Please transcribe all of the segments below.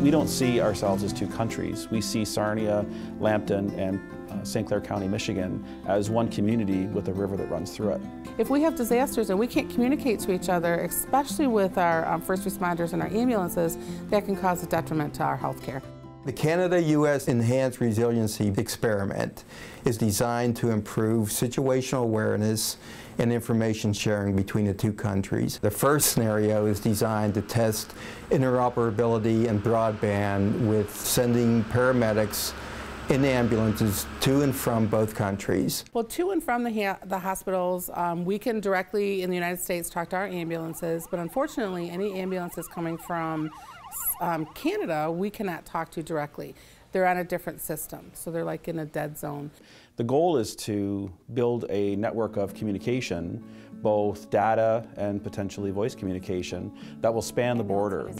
We don't see ourselves as two countries. We see Sarnia, Lambton, and St. Clair County, Michigan as one community with a river that runs through it. If we have disasters and we can't communicate to each other, especially with our first responders and our ambulances, that can cause a detriment to our health care. The Canada-U.S. Enhanced Resiliency Experiment is designed to improve situational awareness and information sharing between the two countries. The first scenario is designed to test interoperability and broadband with sending paramedics in ambulances to and from both countries. Well, to and from the hospitals, we can directly in the United States talk to our ambulances, but unfortunately any ambulances coming from Canada, we cannot talk to directly. They're on a different system, so they're like in a dead zone. The goal is to build a network of communication, both data and potentially voice communication, that will span the border.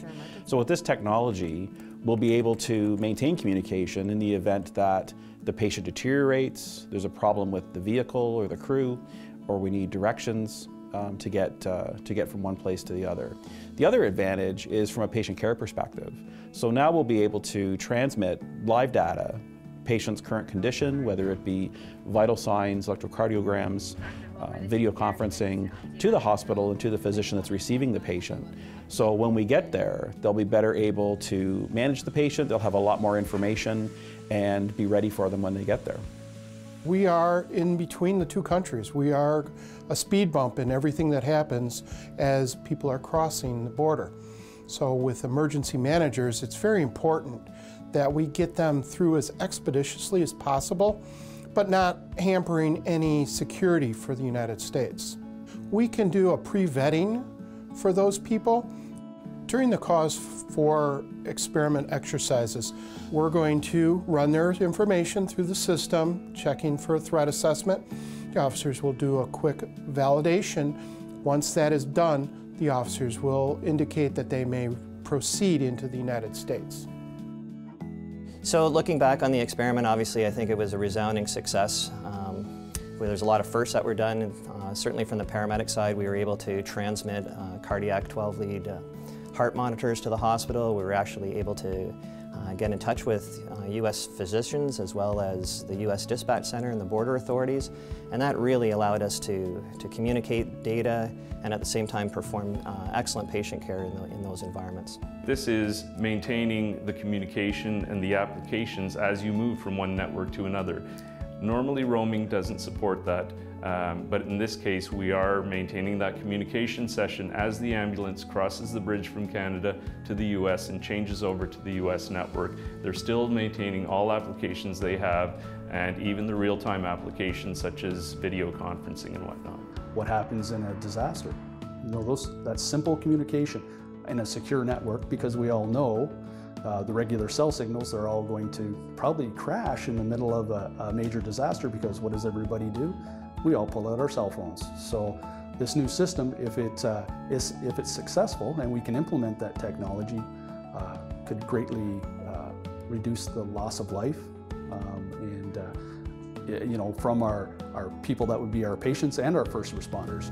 So with this technology, we'll be able to maintain communication in the event that the patient deteriorates, there's a problem with the vehicle or the crew, or we need directions to get from one place to the other. The other advantage is from a patient care perspective. So now we'll be able to transmit live data, patient's current condition, whether it be vital signs, electrocardiograms, video conferencing, to the hospital and to the physician that's receiving the patient. So when we get there, they'll be better able to manage the patient, they'll have a lot more information and be ready for them when they get there. We are in between the two countries. We are a speed bump in everything that happens as people are crossing the border. So with emergency managers, it's very important that we get them through as expeditiously as possible, but not hampering any security for the United States. We can do a pre-vetting for those people. During the cause for experiment exercises, we're going to run their information through the system, checking for a threat assessment. The officers will do a quick validation. Once that is done, the officers will indicate that they may proceed into the United States. So looking back on the experiment, obviously I think it was a resounding success. Where there's a lot of firsts that were done. Certainly from the paramedic side, we were able to transmit cardiac 12-lead heart monitors to the hospital. We were actually able to get in touch with U.S. physicians as well as the U.S. Dispatch Center and the border authorities, and that really allowed us to communicate data and at the same time perform excellent patient care in those environments. This is maintaining the communication and the applications as you move from one network to another. Normally roaming doesn't support that. But in this case, we are maintaining that communication session as the ambulance crosses the bridge from Canada to the US and changes over to the US network. They're still maintaining all applications they have, and even the real-time applications such as video conferencing and whatnot. What happens in a disaster? You know, that simple communication in a secure network, because we all know the regular cell signals are all going to probably crash in the middle of a major disaster, because what does everybody do? We all pull out our cell phones. So this new system, if it's successful and we can implement that technology, could greatly reduce the loss of life and you know, from our people that would be our patients and our first responders.